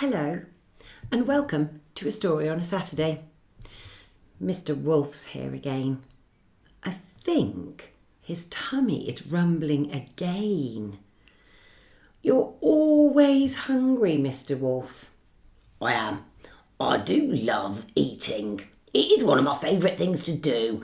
Hello, and welcome to A Story on a Saturday. Mr. Wolf's here again. I think his tummy is rumbling again. You're always hungry, Mr. Wolf. I am. I do love eating. It is one of my favourite things to do.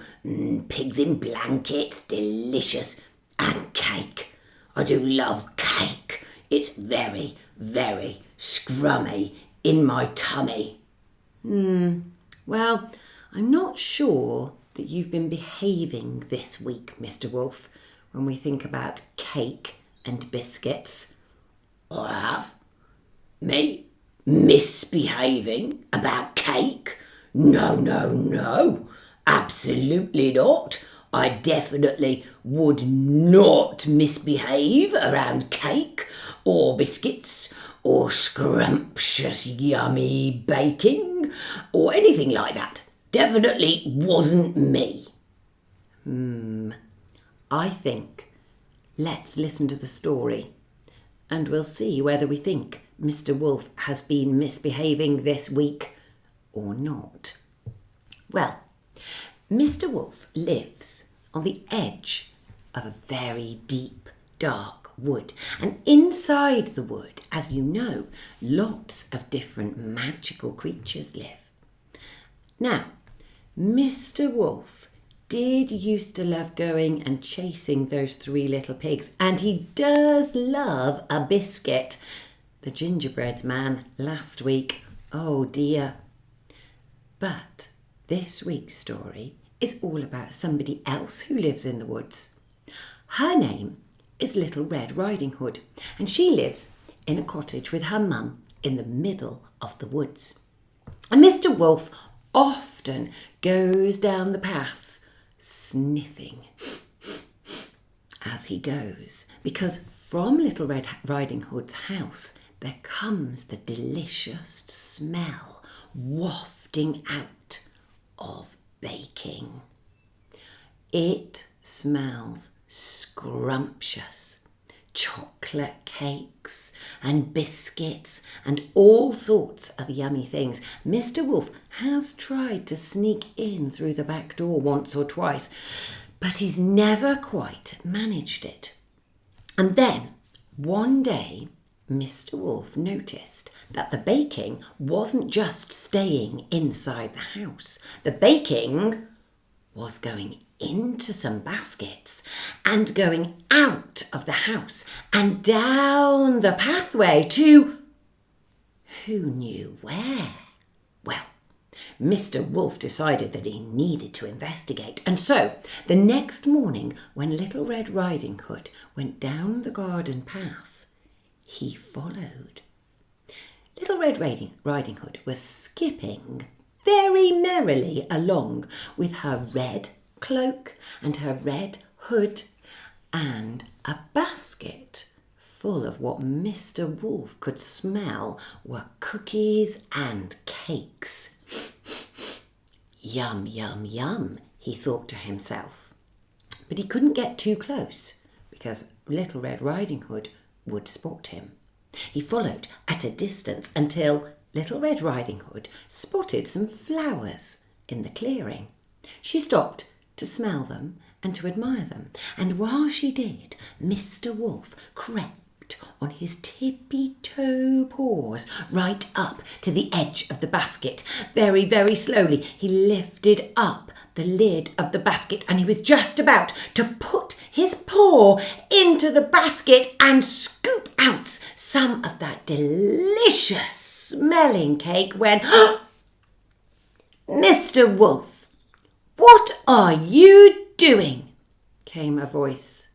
Pigs in blankets, delicious. And cake. I do love cake. It's very, very scrummy in my tummy. Well, I'm not sure that you've been behaving this week, Mr. Wolf, when we think about cake and biscuits. I have. Me? Misbehaving about cake? No. Absolutely not. I definitely would not misbehave around cake or biscuits or scrumptious yummy baking or anything like that. Definitely wasn't me. I think let's listen to the story and we'll see whether we think Mr. Wolf has been misbehaving this week or not. Well, Mr. Wolf lives on the edge of a very deep, dark wood. And inside the wood, as you know, lots of different magical creatures live. Now, Mr. Wolf did used to love going and chasing those three little pigs, and he does love a biscuit. The gingerbread man last week, oh dear. But this week's story is all about somebody else who lives in the woods. Her name is Little Red Riding Hood, and she lives in a cottage with her mum in the middle of the woods. And Mr. Wolf often goes down the path sniffing as he goes, because from Little Red Riding Hood's house there comes the delicious smell wafting out of baking. It smells scrumptious. Chocolate cakes and biscuits and all sorts of yummy things. Mr. Wolf has tried to sneak in through the back door once or twice, but he's never quite managed it. And then one day, Mr. Wolf noticed that the baking wasn't just staying inside the house. The baking was going into some baskets and going out of the house and down the pathway to who knew where. Well, Mr. Wolf decided that he needed to investigate, and so the next morning when Little Red Riding Hood went down the garden path, he followed. Little Red Riding Hood was skipping very merrily along with her red cloak and her red hood and a basket full of what Mr. Wolf could smell were cookies and cakes. Yum, yum, yum, he thought to himself. But he couldn't get too close because Little Red Riding Hood would spot him. He followed at a distance until Little Red Riding Hood spotted some flowers in the clearing. She stopped to smell them and to admire them, and while she did, Mr. Wolf crept on his tippy-toe paws right up to the edge of the basket. Very, very slowly he lifted up the lid of the basket, and he was just about to put his paw into the basket and scoop out some of that delicious smelling cake when Mr. Wolf, what are you doing? Came a voice.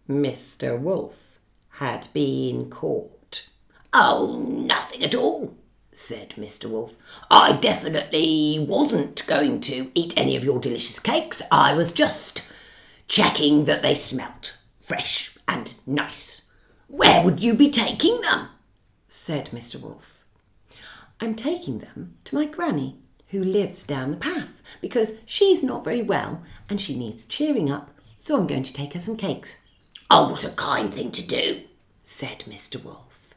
Mr. Wolf had been caught. Oh, nothing at all, said Mr. Wolf. I definitely wasn't going to eat any of your delicious cakes. I was just checking that they smelt fresh and nice. Where would you be taking them? Said Mr. Wolf. I'm taking them to my granny, who lives down the path, because she's not very well and she needs cheering up, so I'm going to take her some cakes. Oh, what a kind thing to do, said Mr. Wolf.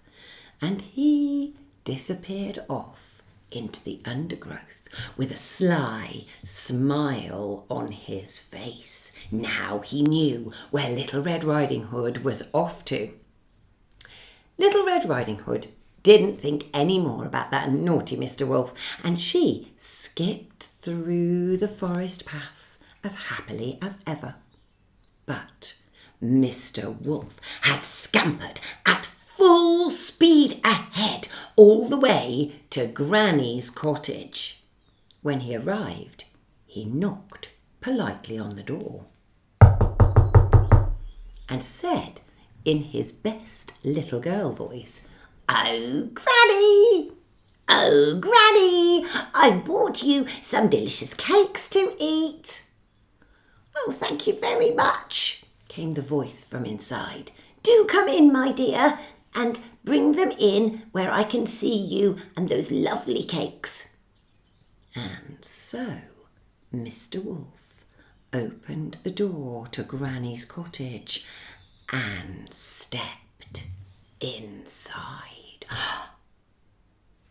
And he disappeared off into the undergrowth with a sly smile on his face. Now he knew where Little Red Riding Hood was off to. Little Red Riding Hood didn't think any more about that naughty Mr. Wolf, and she skipped through the forest paths as happily as ever. But Mr. Wolf had scampered at full speed ahead all the way to Granny's cottage. When he arrived, he knocked politely on the door and said in his best little girl voice, "Oh, Granny! Oh, Granny! I've brought you some delicious cakes to eat." "Oh, thank you very much," came the voice from inside. "Do come in, my dear, and bring them in where I can see you and those lovely cakes." And so Mr. Wolf opened the door to Granny's cottage and stepped inside.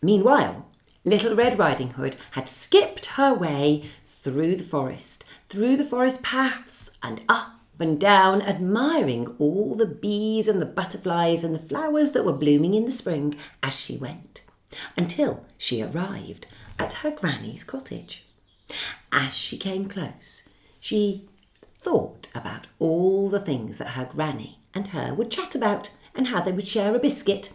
Meanwhile, Little Red Riding Hood had skipped her way through the forest paths and up and down, admiring all the bees and the butterflies and the flowers that were blooming in the spring as she went, until she arrived at her granny's cottage. As she came close, she thought about all the things that her granny and her would chat about and how they would share a biscuit.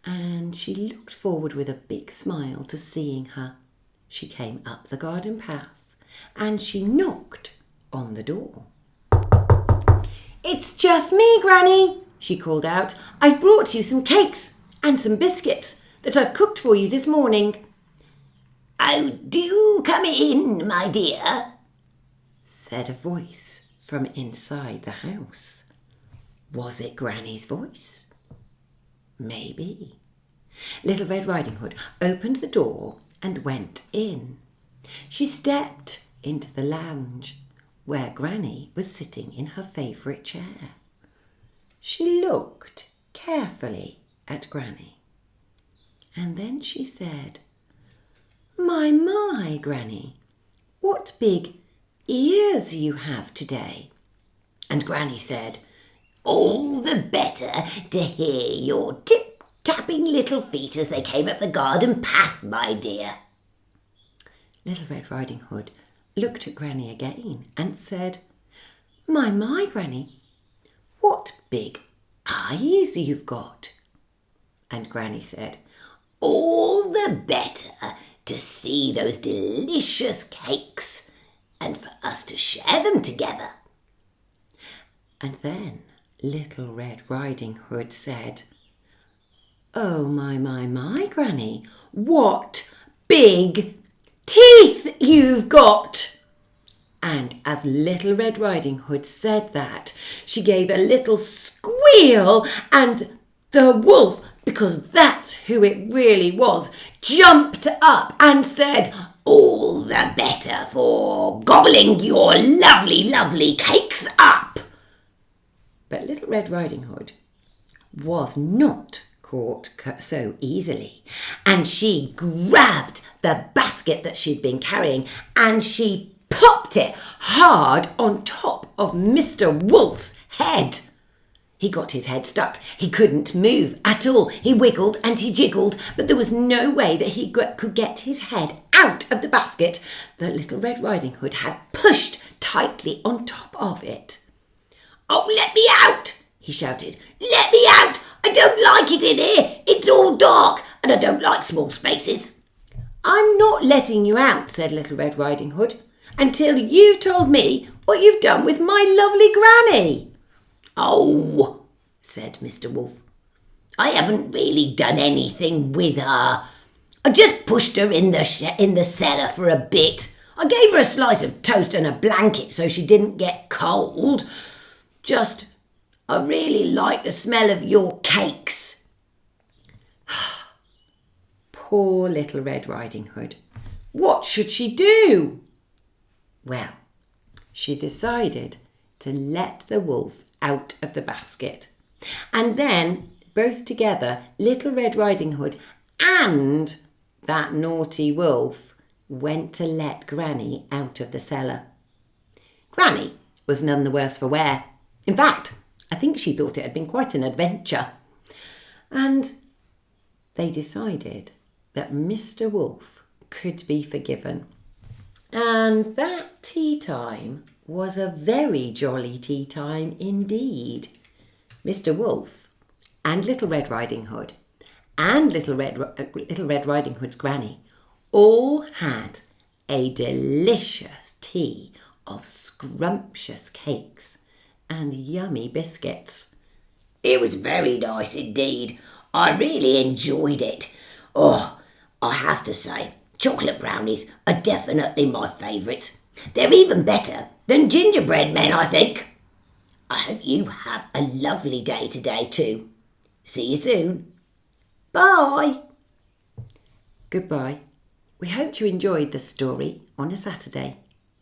And she looked forward with a big smile to seeing her. She came up the garden path and she knocked on the door. "It's just me, Granny," she called out. "I've brought you some cakes and some biscuits that I've cooked for you this morning." "Oh, do come in, my dear," said a voice from inside the house. Was it Granny's voice? Maybe. Little Red Riding Hood opened the door and went in. She stepped into the lounge where Granny was sitting in her favourite chair. She looked carefully at Granny, and then she said, My, Granny, what big ears you have today." And Granny said, "All the better to hear your tip-tapping little feet as they came up the garden path, my dear." Little Red Riding Hood looked at Granny again and said, My, Granny, what big eyes you've got." And Granny said, "All the better to see those delicious cakes and for us to share them together." And then Little Red Riding Hood said, "Oh, my, Granny, what big teeth you've got." And as Little Red Riding Hood said that, she gave a little squeal, and the wolf, because that's who it really was, jumped up and said, "All the better for gobbling your lovely, lovely cakes up." But Little Red Riding Hood was not caught so easily, and she grabbed the basket that she'd been carrying and she popped it hard on top of Mr. Wolf's head. He got his head stuck. He couldn't move at all. He wiggled and he jiggled, but there was no way that he could get his head out of the basket that Little Red Riding Hood had pushed tightly on top of it. "Oh, let me out," he shouted. "Let me out. I don't like it in here. It's all dark and I don't like small spaces." "I'm not letting you out," said Little Red Riding Hood, "until you've told me what you've done with my lovely granny." "Oh," said Mr. Wolf, "I haven't really done anything with her. I just pushed her in the cellar for a bit. I gave her a slice of toast and a blanket so she didn't get cold. I really like the smell of your cakes." Poor Little Red Riding Hood. What should she do? Well, she decided to let the wolf out of the basket. And then, both together, Little Red Riding Hood and that naughty wolf went to let Granny out of the cellar. Granny was none the worse for wear. In fact, I think she thought it had been quite an adventure. And they decided that Mr. Wolf could be forgiven. And that tea time was a very jolly tea time indeed. Mr. Wolf and Little Red Riding Hood and Little Red Riding Hood's granny all had a delicious tea of scrumptious cakes and yummy biscuits. It was very nice indeed. I really enjoyed it. Oh, I have to say, chocolate brownies are definitely my favourites. They're even better than gingerbread men, I think. I hope you have a lovely day today too. See you soon. Bye. Goodbye. We hope you enjoyed the story on a Saturday.